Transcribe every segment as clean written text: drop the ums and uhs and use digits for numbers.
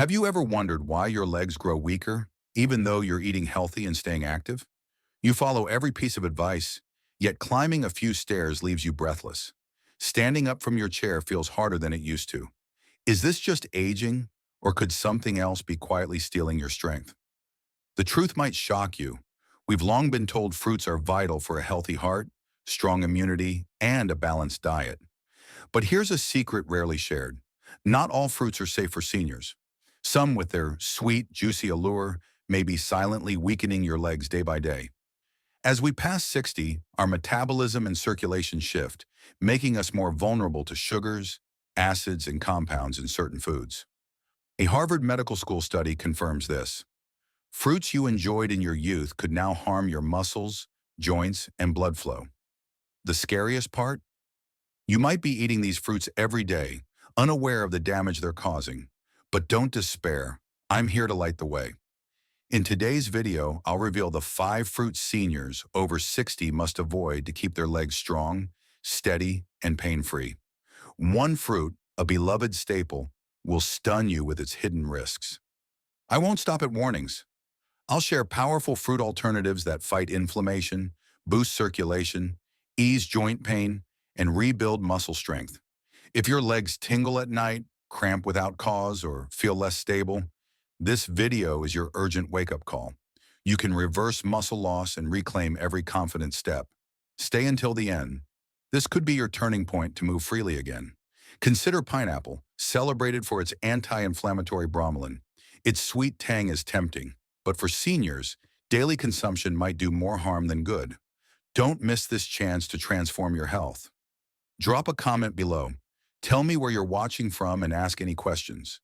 Have you ever wondered why your legs grow weaker, even though you're eating healthy and staying active? You follow every piece of advice, yet climbing a few stairs leaves you breathless. Standing up from your chair feels harder than it used to. Is this just aging, or could something else be quietly stealing your strength? The truth might shock you. We've long been told fruits are vital for a healthy heart, strong immunity, and a balanced diet. But here's a secret rarely shared. Not all fruits are safe for seniors. Some, with their sweet, juicy allure, may be silently weakening your legs day by day. As we pass 60, our metabolism and circulation shift, making us more vulnerable to sugars, acids, and compounds in certain foods. A Harvard Medical School study confirms this. Fruits you enjoyed in your youth could now harm your muscles, joints, and blood flow. The scariest part? You might be eating these fruits every day, unaware of the damage they're causing. But don't despair. I'm here to light the way. In today's video, I'll reveal the 5 fruits seniors over 60 must avoid to keep their legs strong, steady, and pain-free. One fruit, a beloved staple, will stun you with its hidden risks. I won't stop at warnings. I'll share powerful fruit alternatives that fight inflammation, boost circulation, ease joint pain, and rebuild muscle strength. If your legs tingle at night, cramp without cause, or feel less stable, this video is your urgent wake-up call. You can reverse muscle loss and reclaim every confident step. Stay until the end. This could be your turning point to move freely again. Consider pineapple, celebrated for its anti-inflammatory bromelain. Its sweet tang is tempting, but for seniors, daily consumption might do more harm than good. Don't miss this chance to transform your health. Drop a comment below. Tell me where you're watching from and ask any questions.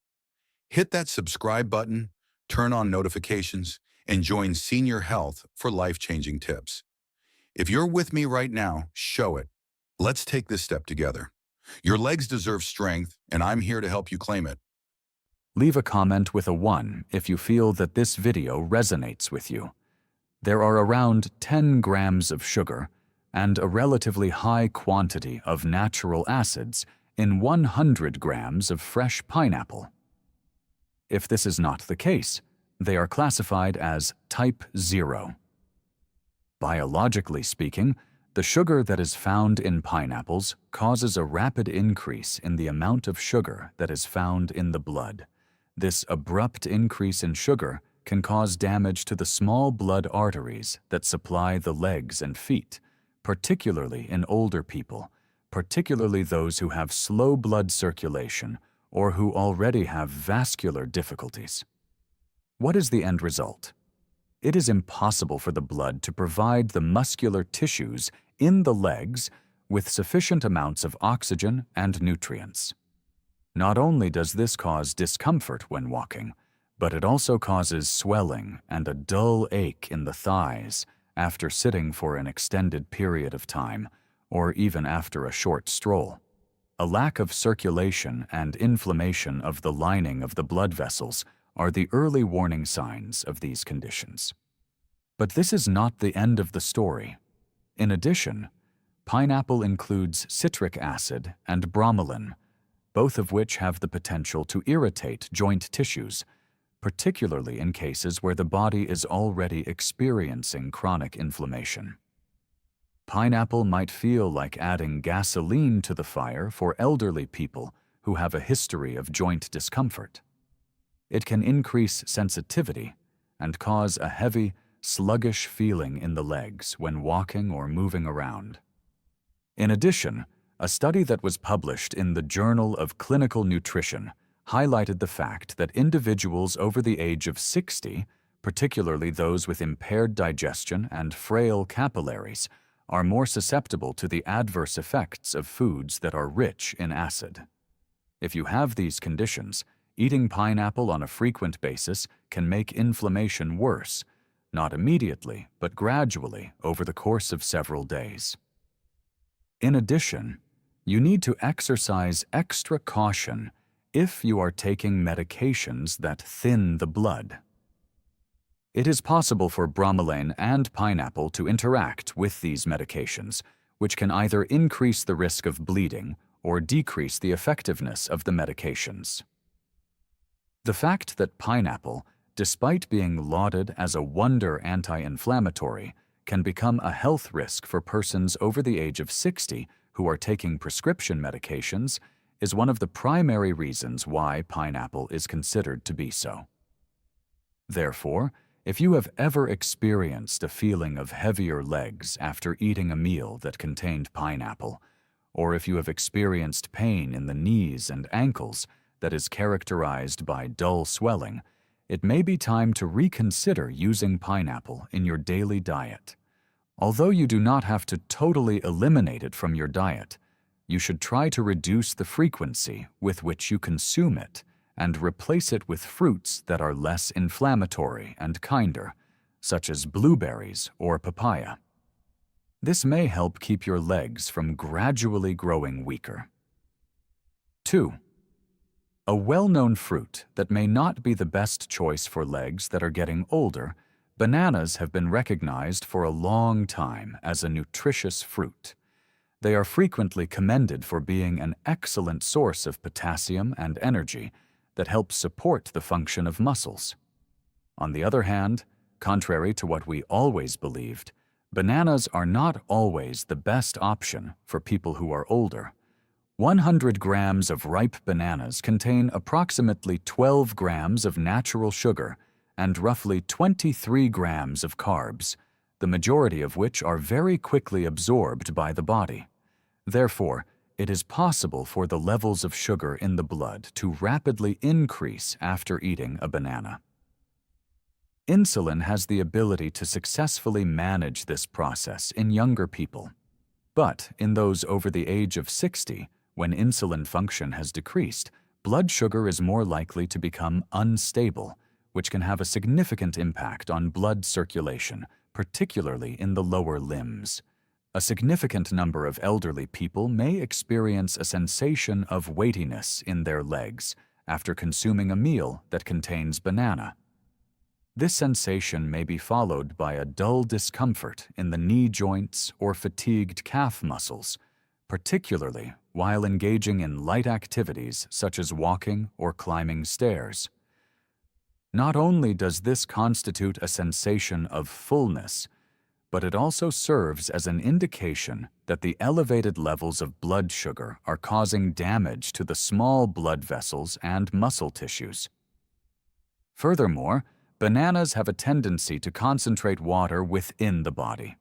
Hit that subscribe button, turn on notifications, and join Senior Health for life-changing tips. If you're with me right now, show it. Let's take this step together. Your legs deserve strength, and I'm here to help you claim it. Leave a comment with a 1 if you feel that this video resonates with you. There are around 10 grams of sugar and a relatively high quantity of natural acids in 100 grams of fresh pineapple. If this is not the case, they are classified as type 0. Biologically speaking, the sugar that is found in pineapples causes a rapid increase in the amount of sugar that is found in the blood. This abrupt increase in sugar can cause damage to the small blood arteries that supply the legs and feet, particularly in older people, particularly those who have slow blood circulation or who already have vascular difficulties. What is the end result? It is impossible for the blood to provide the muscular tissues in the legs with sufficient amounts of oxygen and nutrients. Not only does this cause discomfort when walking, but it also causes swelling and a dull ache in the thighs after sitting for an extended period of time, or even after a short stroll. A lack of circulation and inflammation of the lining of the blood vessels are the early warning signs of these conditions. But this is not the end of the story. In addition, pineapple includes citric acid and bromelain, both of which have the potential to irritate joint tissues, particularly in cases where the body is already experiencing chronic inflammation. Pineapple might feel like adding gasoline to the fire for elderly people who have a history of joint discomfort. It can increase sensitivity and cause a heavy, sluggish feeling in the legs when walking or moving around. In addition, a study that was published in the Journal of Clinical Nutrition highlighted the fact that individuals over the age of 60, particularly those with impaired digestion and frail capillaries, are more susceptible to the adverse effects of foods that are rich in acid. If you have these conditions, eating pineapple on a frequent basis can make inflammation worse, not immediately, but gradually over the course of several days. In addition, you need to exercise extra caution if you are taking medications that thin the blood. It is possible for bromelain and pineapple to interact with these medications, which can either increase the risk of bleeding or decrease the effectiveness of the medications. The fact that pineapple, despite being lauded as a wonder anti-inflammatory, can become a health risk for persons over the age of 60 who are taking prescription medications is one of the primary reasons why pineapple is considered to be so. Therefore, if you have ever experienced a feeling of heavier legs after eating a meal that contained pineapple, or if you have experienced pain in the knees and ankles that is characterized by dull swelling, it may be time to reconsider using pineapple in your daily diet. Although you do not have to totally eliminate it from your diet, you should try to reduce the frequency with which you consume it and replace it with fruits that are less inflammatory and kinder, such as blueberries or papaya. This may help keep your legs from gradually growing weaker. 2. A well-known fruit that may not be the best choice for legs that are getting older, bananas have been recognized for a long time as a nutritious fruit. They are frequently commended for being an excellent source of potassium and energy that helps support the function of muscles. On the other hand, contrary to what we always believed, bananas are not always the best option for people who are older. 100 grams of ripe bananas contain approximately 12 grams of natural sugar and roughly 23 grams of carbs, the majority of which are very quickly absorbed by the body. Therefore, it is possible for the levels of sugar in the blood to rapidly increase after eating a banana. Insulin has the ability to successfully manage this process in younger people. But in those over the age of 60, when insulin function has decreased, blood sugar is more likely to become unstable, which can have a significant impact on blood circulation, particularly in the lower limbs. A significant number of elderly people may experience a sensation of weightiness in their legs after consuming a meal that contains banana. This sensation may be followed by a dull discomfort in the knee joints or fatigued calf muscles, particularly while engaging in light activities such as walking or climbing stairs. Not only does this constitute a sensation of fullness, but it also serves as an indication that the elevated levels of blood sugar are causing damage to the small blood vessels and muscle tissues. Furthermore, bananas have a tendency to concentrate water within the body.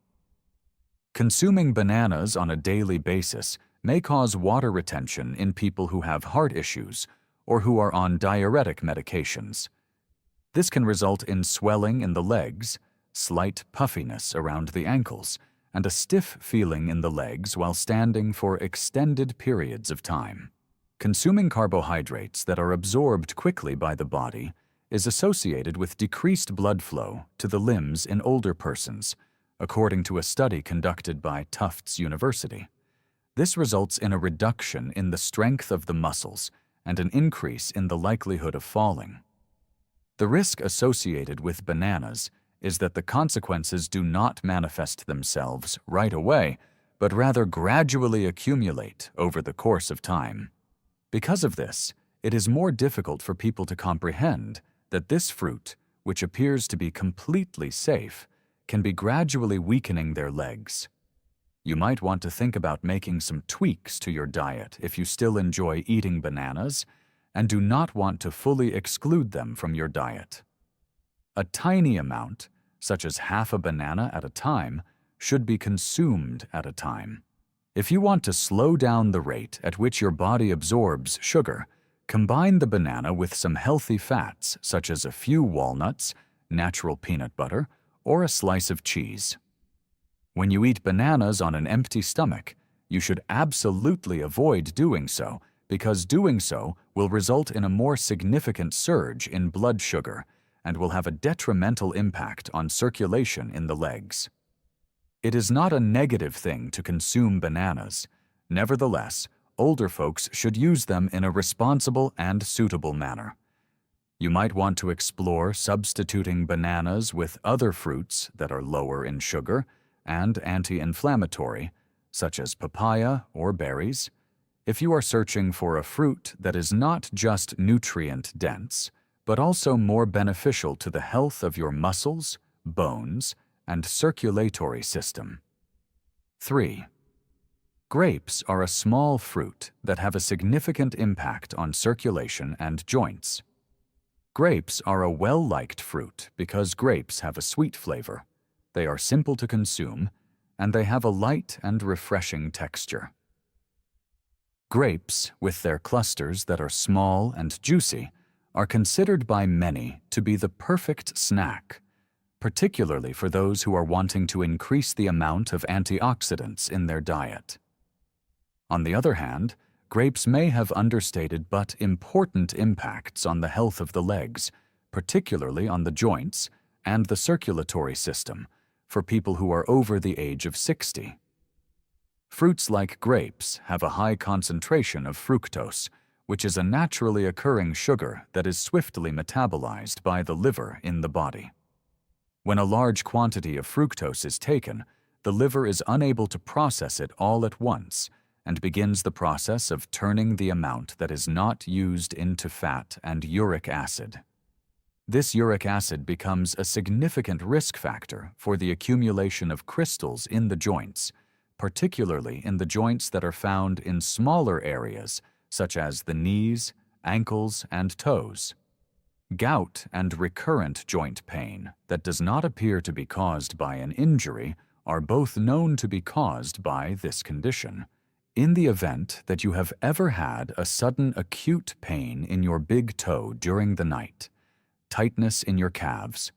Consuming bananas on a daily basis may cause water retention in people who have heart issues or who are on diuretic medications. This can result in swelling in the legs, slight puffiness around the ankles, and a stiff feeling in the legs while standing for extended periods of time. Consuming carbohydrates that are absorbed quickly by the body is associated with decreased blood flow to the limbs in older persons, according to a study conducted by Tufts University. This results in a reduction in the strength of the muscles and an increase in the likelihood of falling. The risk associated with bananas is that the consequences do not manifest themselves right away, but rather gradually accumulate over the course of time. Because of this, it is more difficult for people to comprehend that this fruit, which appears to be completely safe, can be gradually weakening their legs. You might want to think about making some tweaks to your diet if you still enjoy eating bananas and do not want to fully exclude them from your diet. A tiny amount, such as half a banana at a time, should be consumed at a time. If you want to slow down the rate at which your body absorbs sugar, combine the banana with some healthy fats such as a few walnuts, natural peanut butter, or a slice of cheese. When you eat bananas on an empty stomach, you should absolutely avoid doing so because doing so will result in a more significant surge in blood sugar and will have a detrimental impact on circulation in the legs. It is not a negative thing to consume bananas. Nevertheless, older folks should use them in a responsible and suitable manner. You might want to explore substituting bananas with other fruits that are lower in sugar and anti-inflammatory, such as papaya or berries. If you are searching for a fruit that is not just nutrient-dense, but also more beneficial to the health of your muscles, bones, and circulatory system. 3. Grapes are a small fruit that have a significant impact on circulation and joints. Grapes are a well-liked fruit because grapes have a sweet flavor. They are simple to consume, and they have a light and refreshing texture. Grapes, with their clusters that are small and juicy, are considered by many to be the perfect snack, particularly for those who are wanting to increase the amount of antioxidants in their diet. On the other hand, grapes may have understated but important impacts on the health of the legs, particularly on the joints and the circulatory system, for people who are over the age of 60. Fruits like grapes have a high concentration of fructose, which is a naturally occurring sugar that is swiftly metabolized by the liver in the body. When a large quantity of fructose is taken, the liver is unable to process it all at once and begins the process of turning the amount that is not used into fat and uric acid. This uric acid becomes a significant risk factor for the accumulation of crystals in the joints, particularly in the joints that are found in smaller areas such as the knees, ankles, and toes. Gout and recurrent joint pain that does not appear to be caused by an injury are both known to be caused by this condition. In the event that you have ever had a sudden acute pain in your big toe during the night, tightness in your calves,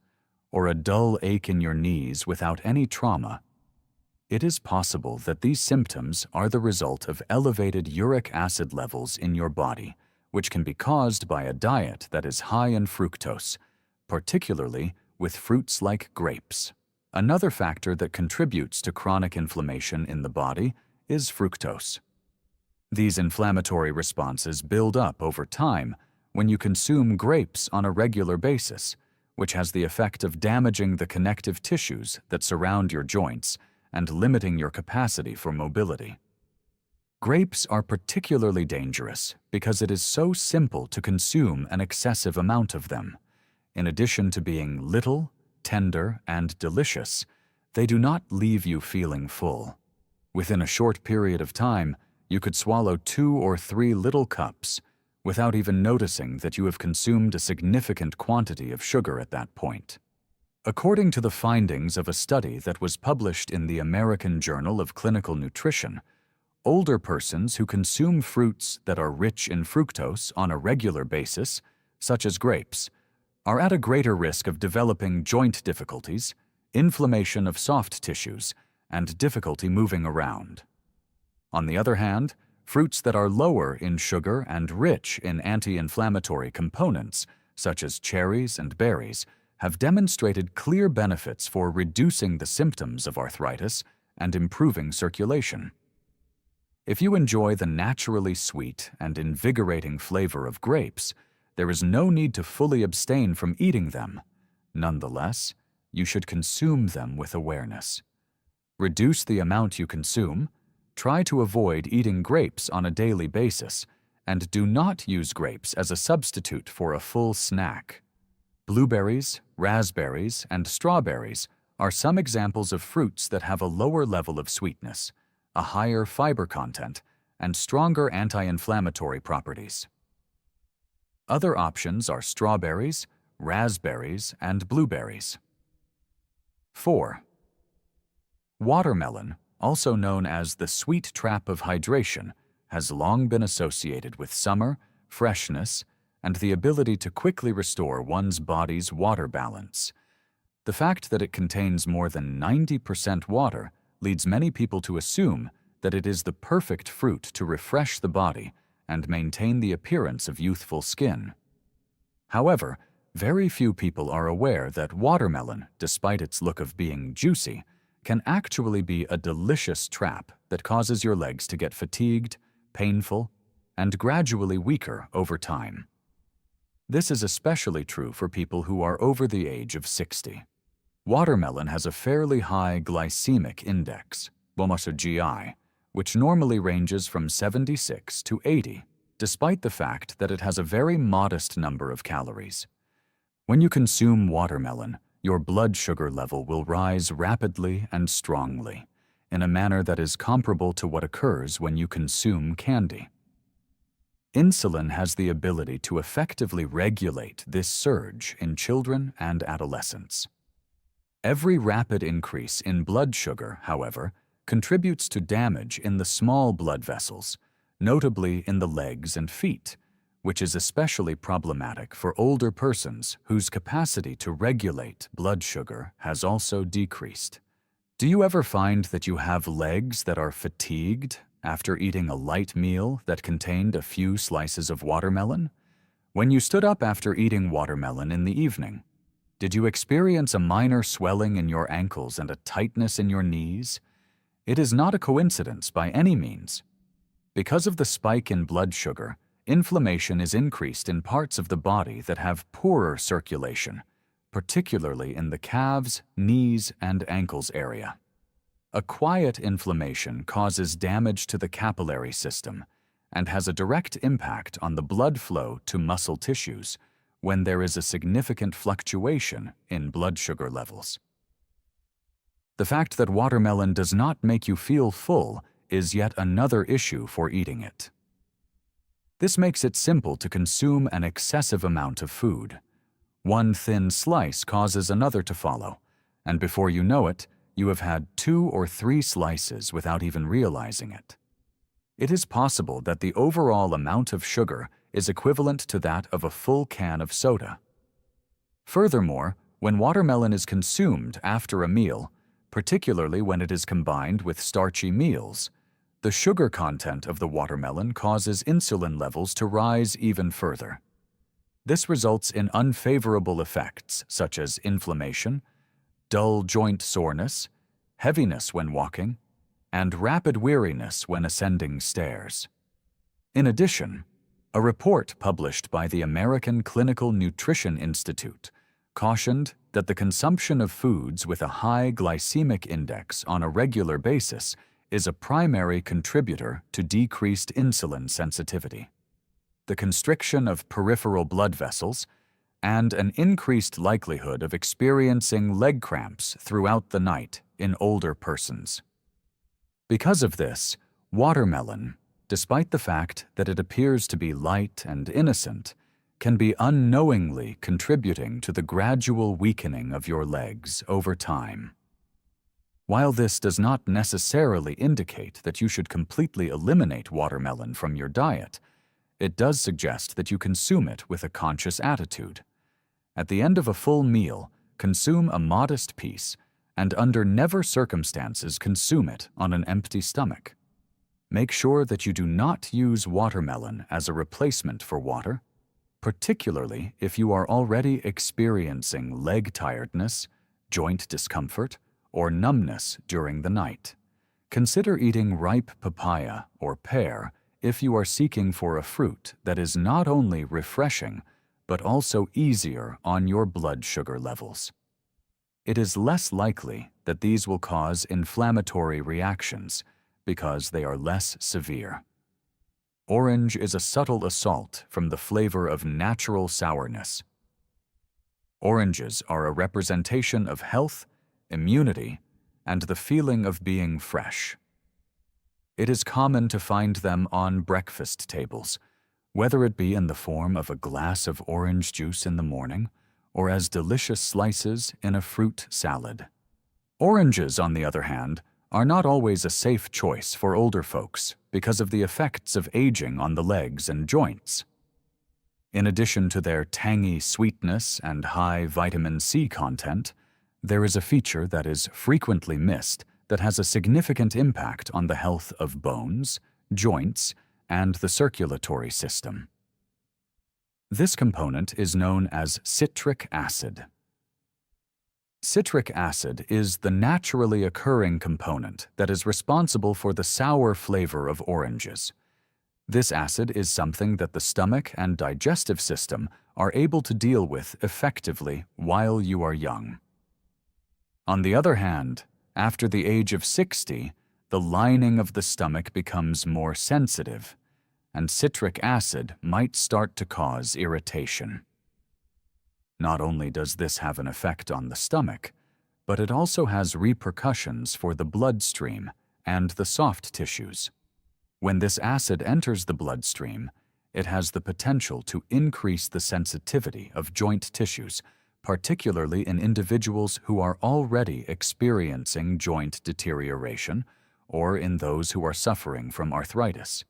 or a dull ache in your knees without any trauma, it is possible that these symptoms are the result of elevated uric acid levels in your body, which can be caused by a diet that is high in fructose, particularly with fruits like grapes. Another factor that contributes to chronic inflammation in the body is fructose. These inflammatory responses build up over time when you consume grapes on a regular basis, which has the effect of damaging the connective tissues that surround your joints and limiting your capacity for mobility. Grapes are particularly dangerous because it is so simple to consume an excessive amount of them. In addition to being little, tender, and delicious, they do not leave you feeling full. Within a short period of time, you could swallow 2 or 3 little cups without even noticing that you have consumed a significant quantity of sugar at that point. According to the findings of a study that was published in the American Journal of Clinical Nutrition, older persons who consume fruits that are rich in fructose on a regular basis, such as grapes, are at a greater risk of developing joint difficulties, inflammation of soft tissues, and difficulty moving around. On the other hand, fruits that are lower in sugar and rich in anti-inflammatory components, such as cherries and berries, have demonstrated clear benefits for reducing the symptoms of arthritis and improving circulation. If you enjoy the naturally sweet and invigorating flavor of grapes, there is no need to fully abstain from eating them. Nonetheless, you should consume them with awareness. Reduce the amount you consume, try to avoid eating grapes on a daily basis, and do not use grapes as a substitute for a full snack. Blueberries, raspberries, and strawberries are some examples of fruits that have a lower level of sweetness, a higher fiber content, and stronger anti-inflammatory properties. Other options are strawberries, raspberries, and blueberries. 4. Watermelon, also known as the sweet trap of hydration, has long been associated with summer, freshness, and the ability to quickly restore one's body's water balance. The fact that it contains more than 90% water leads many people to assume that it is the perfect fruit to refresh the body and maintain the appearance of youthful skin. However, very few people are aware that watermelon, despite its look of being juicy, can actually be a delicious trap that causes your legs to get fatigued, painful, and gradually weaker over time. This is especially true for people who are over the age of 60. Watermelon has a fairly high glycemic index, GI, which normally ranges from 76 to 80, despite the fact that it has a very modest number of calories. When you consume watermelon, your blood sugar level will rise rapidly and strongly, in a manner that is comparable to what occurs when you consume candy. Insulin has the ability to effectively regulate this surge in children and adolescents. Every rapid increase in blood sugar, however, contributes to damage in the small blood vessels, notably in the legs and feet, which is especially problematic for older persons whose capacity to regulate blood sugar has also decreased. Do you ever find that you have legs that are fatigued after eating a light meal that contained a few slices of watermelon? When you stood up after eating watermelon in the evening, did you experience a minor swelling in your ankles and a tightness in your knees? It is not a coincidence by any means. Because of the spike in blood sugar, inflammation is increased in parts of the body that have poorer circulation, particularly in the calves, knees, and ankles area. A quiet inflammation causes damage to the capillary system and has a direct impact on the blood flow to muscle tissues when there is a significant fluctuation in blood sugar levels. The fact that watermelon does not make you feel full is yet another issue for eating it. This makes it simple to consume an excessive amount of food. One thin slice causes another to follow, and before you know it, you have had 2 or 3 slices without even realizing it. It is possible that the overall amount of sugar is equivalent to that of a full can of soda. Furthermore, when watermelon is consumed after a meal, particularly when it is combined with starchy meals, the sugar content of the watermelon causes insulin levels to rise even further. This results in unfavorable effects such as inflammation, dull joint soreness, heaviness when walking, and rapid weariness when ascending stairs. In addition, a report published by the American Clinical Nutrition Institute cautioned that the consumption of foods with a high glycemic index on a regular basis is a primary contributor to decreased insulin sensitivity. The constriction of peripheral blood vessels, and an increased likelihood of experiencing leg cramps throughout the night in older persons. Because of this, watermelon, despite the fact that it appears to be light and innocent, can be unknowingly contributing to the gradual weakening of your legs over time. While this does not necessarily indicate that you should completely eliminate watermelon from your diet, it does suggest that you consume it with a conscious attitude. At the end of a full meal, consume a modest piece, and under never circumstances consume it on an empty stomach. Make sure that you do not use watermelon as a replacement for water, particularly if you are already experiencing leg tiredness, joint discomfort, or numbness during the night. Consider eating ripe papaya or pear if you are seeking for a fruit that is not only refreshing, but also easier on your blood sugar levels. It is less likely that these will cause inflammatory reactions because they are less severe. Orange is a subtle assault from the flavor of natural sourness. Oranges are a representation of health, immunity, and the feeling of being fresh. It is common to find them on breakfast tables, whether it be in the form of a glass of orange juice in the morning or as delicious slices in a fruit salad. Oranges, on the other hand, are not always a safe choice for older folks because of the effects of aging on the legs and joints. In addition to their tangy sweetness and high vitamin C content, there is a feature that is frequently missed that has a significant impact on the health of bones, joints, and the circulatory system. This component is known as citric acid. Citric acid is the naturally occurring component that is responsible for the sour flavor of oranges. This acid is something that the stomach and digestive system are able to deal with effectively while you are young. On the other hand, after the age of 60, the lining of the stomach becomes more sensitive, and citric acid might start to cause irritation. Not only does this have an effect on the stomach, but it also has repercussions for the bloodstream and the soft tissues. When this acid enters the bloodstream, it has the potential to increase the sensitivity of joint tissues, particularly in individuals who are already experiencing joint deterioration or in those who are suffering from arthritis.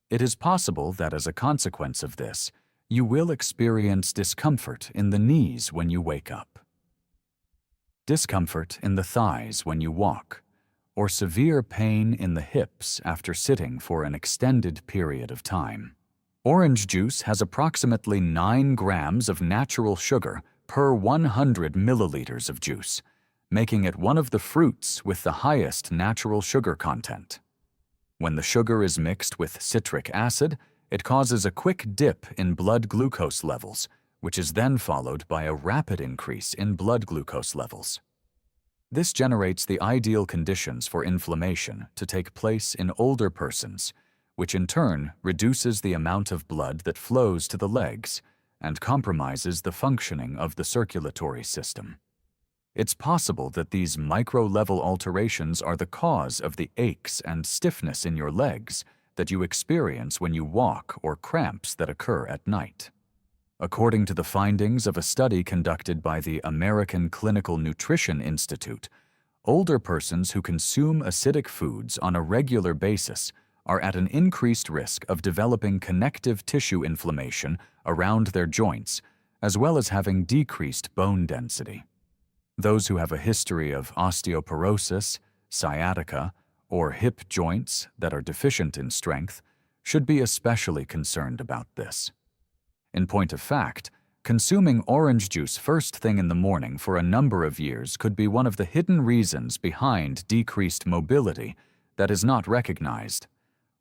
It is possible that as a consequence of this, you will experience discomfort in the knees when you wake up, discomfort in the thighs when you walk, or severe pain in the hips after sitting for an extended period of time. Orange juice has approximately 9 grams of natural sugar per 100 milliliters of juice, making it one of the fruits with the highest natural sugar content. When the sugar is mixed with citric acid, it causes a quick dip in blood glucose levels, which is then followed by a rapid increase in blood glucose levels. This generates the ideal conditions for inflammation to take place in older persons, which in turn reduces the amount of blood that flows to the legs and compromises the functioning of the circulatory system. It's possible that these micro-level alterations are the cause of the aches and stiffness in your legs that you experience when you walk or cramps that occur at night. According to the findings of a study conducted by the American Clinical Nutrition Institute, older persons who consume acidic foods on a regular basis are at an increased risk of developing connective tissue inflammation around their joints, as well as having decreased bone density. Those who have a history of osteoporosis, sciatica, or hip joints that are deficient in strength should be especially concerned about this. In point of fact, consuming orange juice first thing in the morning for a number of years could be one of the hidden reasons behind decreased mobility that is not recognized.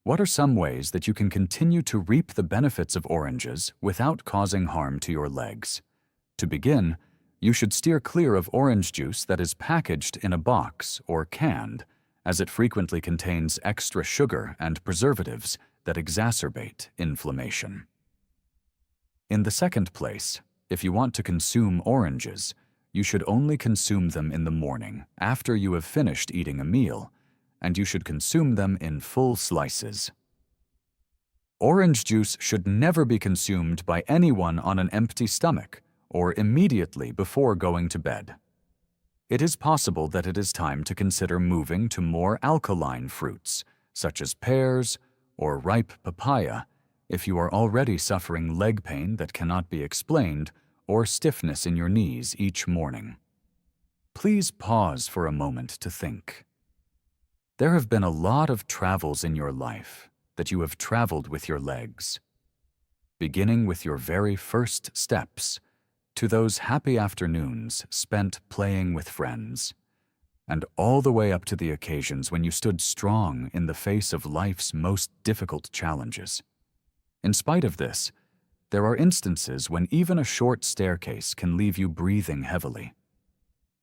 What are some ways that you can continue to reap the benefits of oranges without causing harm to your legs? To begin, you should steer clear of orange juice that is packaged in a box or canned, as it frequently contains extra sugar and preservatives that exacerbate inflammation. In the second place, if you want to consume oranges, you should only consume them in the morning after you have finished eating a meal, and you should consume them in full slices. Orange juice should never be consumed by anyone on an empty stomach or immediately before going to bed. It is possible that it is time to consider moving to more alkaline fruits, such as pears or ripe papaya, if you are already suffering leg pain that cannot be explained or stiffness in your knees each morning. Please pause for a moment to think. There have been a lot of travels in your life that you have traveled with your legs, beginning with your very first steps to those happy afternoons spent playing with friends, and all the way up to the occasions when you stood strong in the face of life's most difficult challenges. In spite of this, there are instances when even a short staircase can leave you breathing heavily.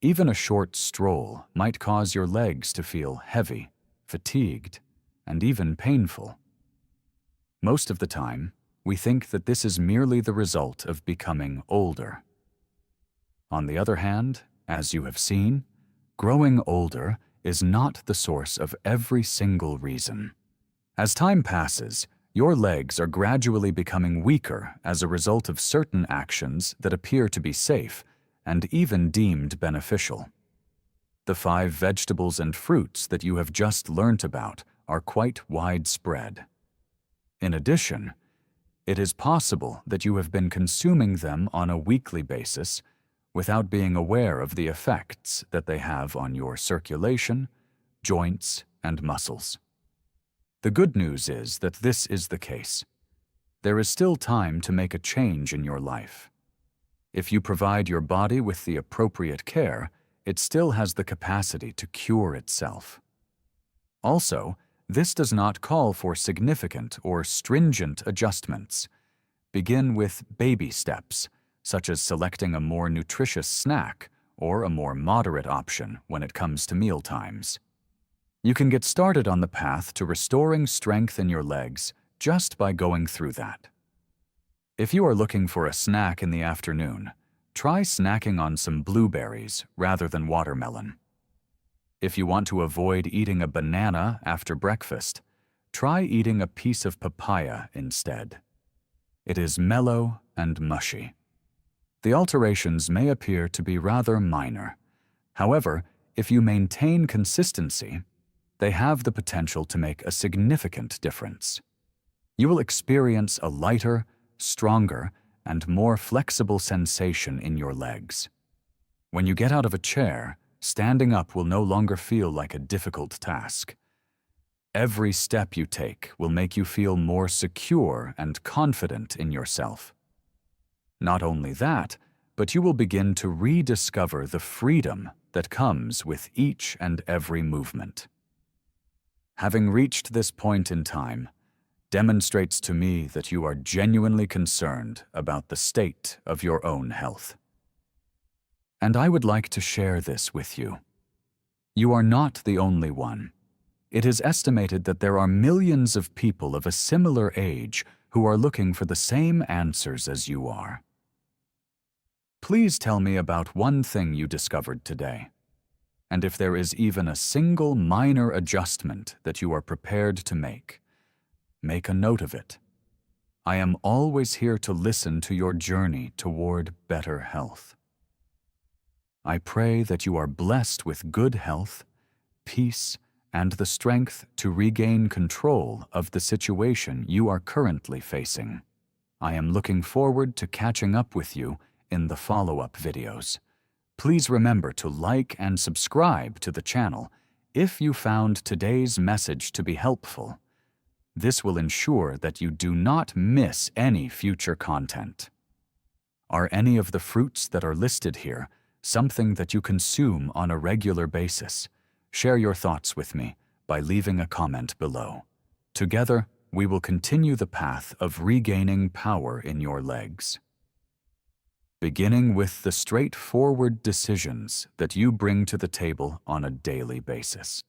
Even a short stroll might cause your legs to feel heavy, fatigued, and even painful. Most of the time, we think that this is merely the result of becoming older. On the other hand, as you have seen, growing older is not the source of every single reason. As time passes, your legs are gradually becoming weaker as a result of certain actions that appear to be safe and even deemed beneficial. The 5 vegetables and fruits that you have just learnt about are quite widespread. In addition, it is possible that you have been consuming them on a weekly basis without being aware of the effects that they have on your circulation, joints, and muscles. The good news is that this is the case. There is still time to make a change in your life. If you provide your body with the appropriate care, it still has the capacity to cure itself. Also, this does not call for significant or stringent adjustments. Begin with baby steps, such as selecting a more nutritious snack or a more moderate option when it comes to meal times. You can get started on the path to restoring strength in your legs just by going through that. If you are looking for a snack in the afternoon, try snacking on some blueberries rather than watermelon. If you want to avoid eating a banana after breakfast, try eating a piece of papaya instead. It is mellow and mushy. The alterations may appear to be rather minor. However, if you maintain consistency, they have the potential to make a significant difference. You will experience a lighter, stronger, and more flexible sensation in your legs. When you get out of a chair, standing up will no longer feel like a difficult task. Every step you take will make you feel more secure and confident in yourself. Not only that, but you will begin to rediscover the freedom that comes with each and every movement. Having reached this point in time demonstrates to me that you are genuinely concerned about the state of your own health. And I would like to share this with you. You are not the only one. It is estimated that there are millions of people of a similar age who are looking for the same answers as you are. Please tell me about one thing you discovered today. And if there is even a single minor adjustment that you are prepared to make a note of it. I am always here to listen to your journey toward better health. I pray that you are blessed with good health, peace, and the strength to regain control of the situation you are currently facing. I am looking forward to catching up with you in the follow-up videos. Please remember to like and subscribe to the channel if you found today's message to be helpful. This will ensure that you do not miss any future content. Are any of the fruits that are listed here something that you consume on a regular basis? Share your thoughts with me by leaving a comment below. Together, we will continue the path of regaining power in your legs. Beginning with the straightforward decisions that you bring to the table on a daily basis.